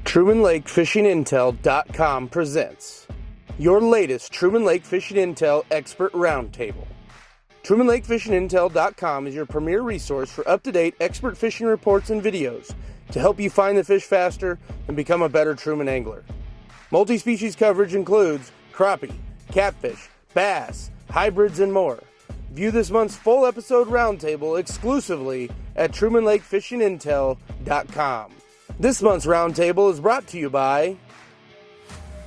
TrumanLakeFishingIntel.com presents your latest Truman Lake Fishing Intel Expert Roundtable. TrumanLakeFishingIntel.com is your premier resource for up-to-date expert fishing reports and videos to help you find the fish faster and become a better Truman angler. Multi-species coverage includes crappie, catfish, bass, hybrids, and more. View this month's full episode roundtable exclusively at TrumanLakeFishingIntel.com. This month's roundtable is brought to you by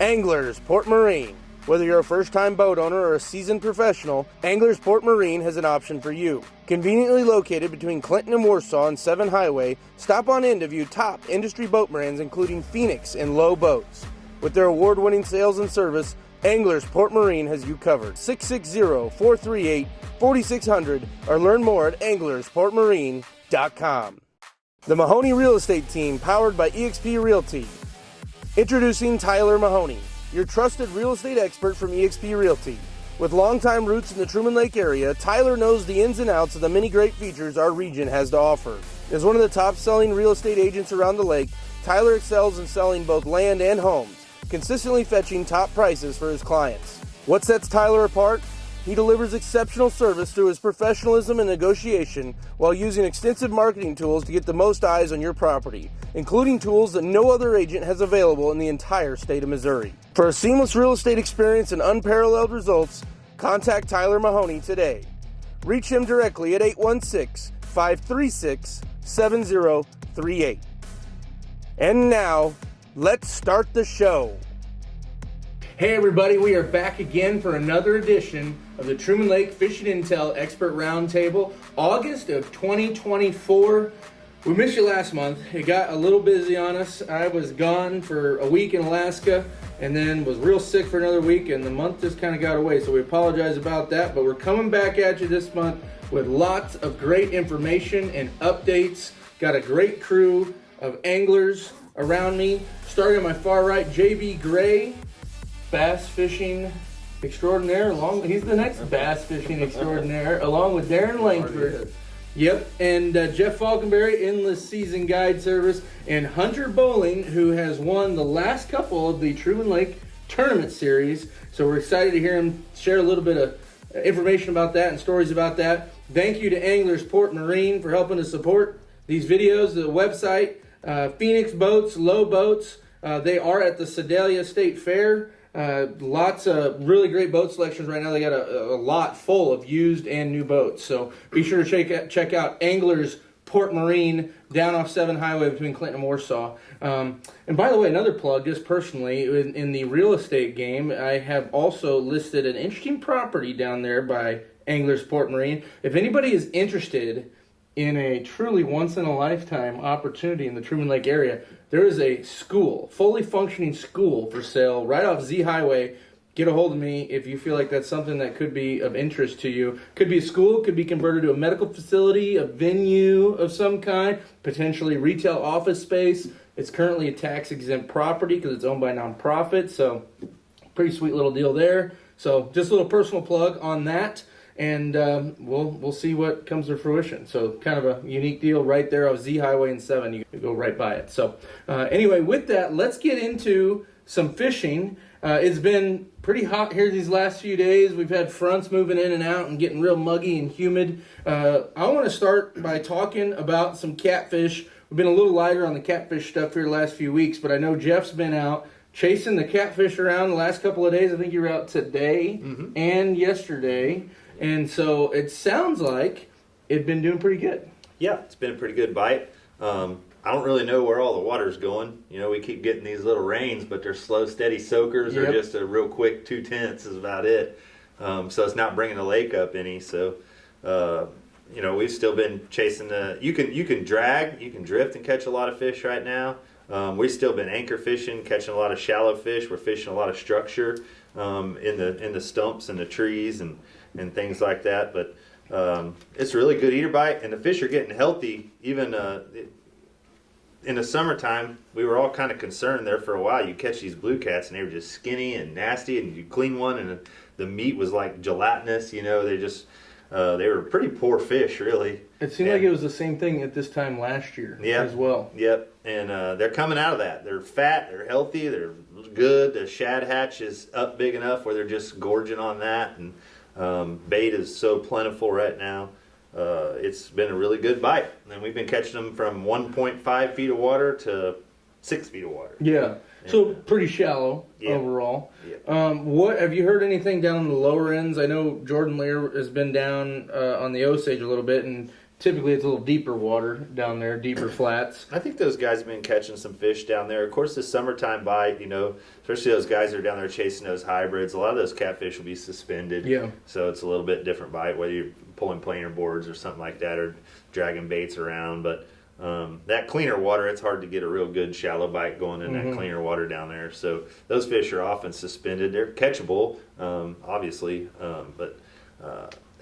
Anglers Port Marine. Whether you're a first-time boat owner or a seasoned professional, Anglers Port Marine has an option for you. Conveniently located between Clinton and Warsaw on 7 Highway, stop on in to view top industry boat brands including Phoenix and Low Boats. With their award-winning sales and service, Anglers Port Marine has you covered. 660-438-4600 or learn more at anglersportmarine.com. The Mahoney Real Estate Team, powered by eXp Realty. Introducing Tyler Mahoney, your trusted real estate expert from eXp Realty. With longtime roots in the Truman Lake area, Tyler knows the ins and outs of the many great features our region has to offer. As one of the top-selling real estate agents around the lake, Tyler excels in selling both land and homes, consistently fetching top prices for his clients. What sets Tyler apart? He delivers exceptional service through his professionalism and negotiation while using extensive marketing tools to get the most eyes on your property, including tools that no other agent has available in the entire state of Missouri. For a seamless real estate experience and unparalleled results, contact Tyler Mahoney today. Reach him directly at 816-536-7038. And now, let's start the show. Hey everybody, we are back again for another edition of the Truman Lake Fishing Intel Expert Roundtable, August of 2024. We missed you last month. It got a little busy on us. I was gone for a week in Alaska and then was real sick for another week, and the month just kind of got away, so we apologize about that, but we're coming back at you this month with lots of great information and updates. Got a great crew of anglers around me. Starting on my far right, JB Gray, bass fishing extraordinaire. He's the next bass fishing extraordinaire, along with Darin Lankford. Yep, and Jeff Faulkenberry, Endless Season Guide Service, and Hunter Bowling, who has won the last couple of the Truman Lake Tournament Series. So we're excited to hear him share a little bit of information about that and stories about that. Thank you to Anglers Port Marine for helping to support these videos. The website, Phoenix Boats, Low Boats. They are at the Sedalia State Fair. Lots of really great boat selections right now. They got a lot full of used and new boats. So be sure to check out Anglers Port Marine down off 7 Highway between Clinton and Warsaw. And by the way, another plug, just personally, in the real estate game, I have also listed an interesting property down there by Anglers Port Marine. If anybody is interested in a truly once-in-a-lifetime opportunity in the Truman Lake area, there is a school, fully functioning school for sale right off Z Highway. Get a hold of me if you feel like that's something that could be of interest to you. Could be a school, could be converted to a medical facility, a venue of some kind, potentially retail office space. It's currently a tax-exempt property because it's owned by a nonprofit, so pretty sweet little deal there. So just a little personal plug on that. And we'll see what comes to fruition. So kind of a unique deal right there off Z Highway and 7. You can go right by it. So anyway, with that, let's get into some fishing. It's been pretty hot here these last few days. We've had fronts moving in and out and getting real muggy and humid. I want to start by talking about some catfish. We've been a little lighter on the catfish stuff here the last few weeks, but I know Jeff's been out chasing the catfish around the last couple of days. I think you were out today and yesterday. And so it sounds like it's been doing pretty good. Yeah, it's been a pretty good bite. I don't really know where all the water's going. You know, we keep getting these little rains, but they're slow, steady soakers or just a real quick 2/10 is about it. So it's not bringing the lake up any. So, you know, we've still been chasing you can drag, you can drift and catch a lot of fish right now. We've still been anchor fishing, catching a lot of shallow fish. We're fishing a lot of structure in the stumps and the trees and things like that, but it's a really good eater bite, and the fish are getting healthy. Even in the summertime, we were all kind of concerned there for a while. You catch these blue cats, and they were just skinny and nasty, and you clean one, and the meat was like gelatinous. You know, they just they were pretty poor fish, really. It seemed like it was the same thing at this time last year as well. Yep, and they're coming out of that. They're fat, they're healthy, they're good. The shad hatch is up big enough where they're just gorging on that, and bait is so plentiful right now. It's been a really good bite, and we've been catching them from 1.5 feet of water to 6 feet of water. Yeah. So pretty shallow overall. What have you heard anything down in the lower ends? I know Jordan Lear has been down on the Osage a little bit, and typically it's a little deeper water down there, deeper flats. I think those guys have been catching some fish down there. Of course, the summertime bite, especially those guys that are down there chasing those hybrids, a lot of those catfish will be suspended. Yeah. So it's a little bit different bite, whether you're pulling planer boards or something like that, or dragging baits around. But that cleaner water, it's hard to get a real good shallow bite going in that cleaner water down there. So those fish are often suspended. They're catchable, obviously, but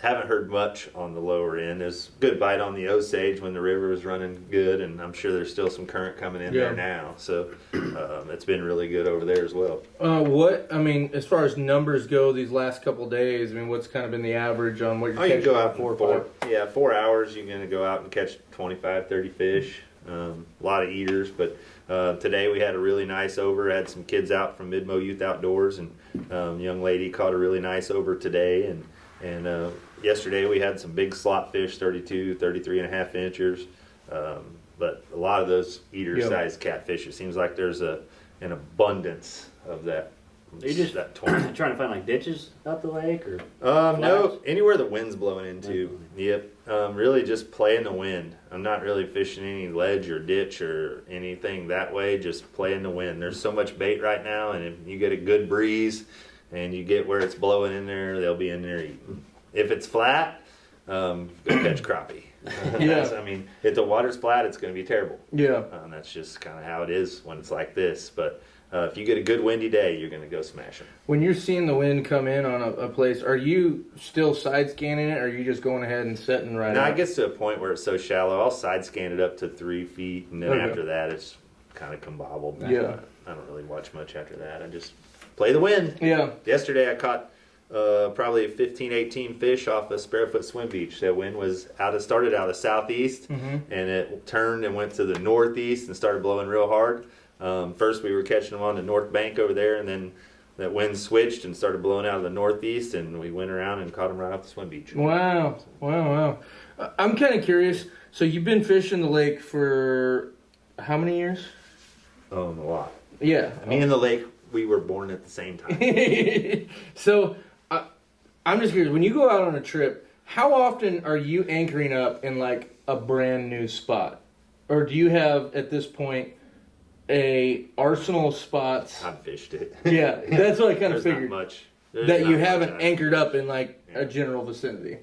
haven't heard much on the lower end. There's good bite on the Osage when the river was running good, and I'm sure there's still some current coming in there now. So it's been really good over there as well. As far as numbers go, these last couple of days, what's kind of been the average on what you're catching? You can go out 4 or 5? 4 hours. You're going to go out and catch 25, 30 fish. A lot of eaters, but today we had a really nice over. Had some kids out from Midmo Youth Outdoors, and young lady caught a really nice over today, and yesterday we had some big slot fish, 32, 33 and a half inchers, but a lot of those eater-sized catfish. It seems like there's an abundance of that. Are you just trying to find like ditches out the lake, or? No, anywhere the wind's blowing into. Yep. Really just playing the wind. I'm not really fishing any ledge or ditch or anything that way. Just playing the wind. There's so much bait right now, and if you get a good breeze and you get where it's blowing in there, they'll be in there eating. If it's flat, go catch crappie. If the water's flat, it's going to be terrible. Yeah. That's just kind of how it is when it's like this. But if you get a good windy day, you're going to go smash them. When you're seeing the wind come in on a place, are you still side scanning it, or are you just going ahead and setting right No, up? it gets to a point where it's so shallow, I'll side scan it up to 3 feet, and then after that, it's kind of combobbled. Yeah. I don't really watch much after that. I just play the wind. Yeah. Yesterday, I caught probably 15, 18 fish off a Sparrowfoot Swim Beach. That wind started out of southeast, and it turned and went to the northeast and started blowing real hard. First, we were catching them on the north bank over there, and then that wind switched and started blowing out of the northeast, and we went around and caught them right off the swim beach. Wow. I'm kind of curious. So you've been fishing the lake for how many years? A lot. Yeah. Me and the lake, we were born at the same time. So I'm just curious, when you go out on a trip, how often are you anchoring up in like a brand new spot? Or do you have, at this point, a arsenal of spots? I've fished it. Yeah, that's what I kind of figured. Not much. That you haven't anchored up in like a general vicinity.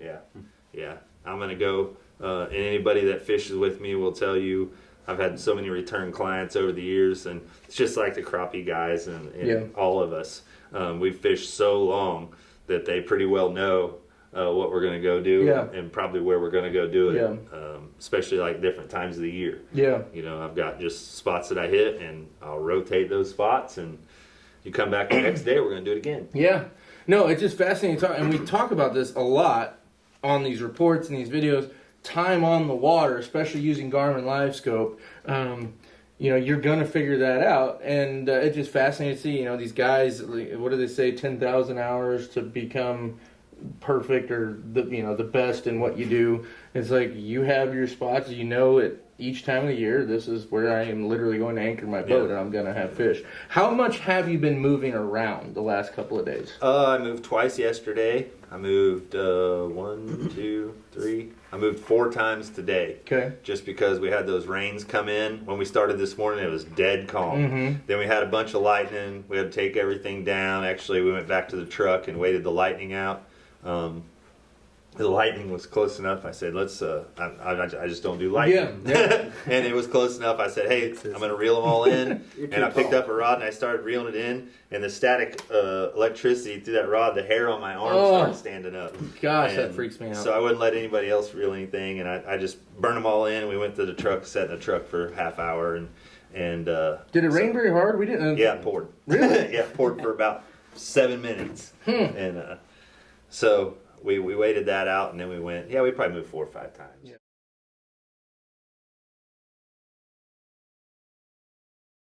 Yeah. I'm going to go, and anybody that fishes with me will tell you, I've had so many return clients over the years, and it's just like the crappie guys and all of us. We've fished so long that they pretty well know what we're going to go do and probably where we're going to go do it, especially like different times of the year. Yeah. I've got just spots that I hit, and I'll rotate those spots, and you come back the next day, we're going to do it again. Yeah. No, it's just fascinating to talk, and we talk about this a lot on these reports and these videos. Time on the water, especially using Garmin LiveScope, you're going to figure that out, and it's just fascinating to see, these guys, what do they say, 10,000 hours to become perfect or the best in what you do. It's like you have your spots, at each time of the year, this is where I am literally going to anchor my boat and I'm going to have fish. How much have you been moving around the last couple of days? I moved twice yesterday. I moved 1, 2, 3. I moved 4 times today. Okay. Just because we had those rains come in. When we started this morning, it was dead calm. Then we had a bunch of lightning. We had to take everything down. Actually, we went back to the truck and waited the lightning out. The lightning was close enough. I said, let's, I just don't do lightning. Yeah. And it was close enough. I said, hey, I'm going to reel them all in. And I picked up a rod and I started reeling it in. And the static electricity through that rod, the hair on my arm started standing up. Gosh, that freaks me out. So I wouldn't let anybody else reel anything. And I just burned them all in. We went to the truck, sat in the truck for half hour. And did it rain very hard? We didn't. Yeah, it poured. Really? Yeah, it poured for about 7 minutes. And so we waited that out, and then we went. Yeah, we probably moved 4 or 5 times. Yeah.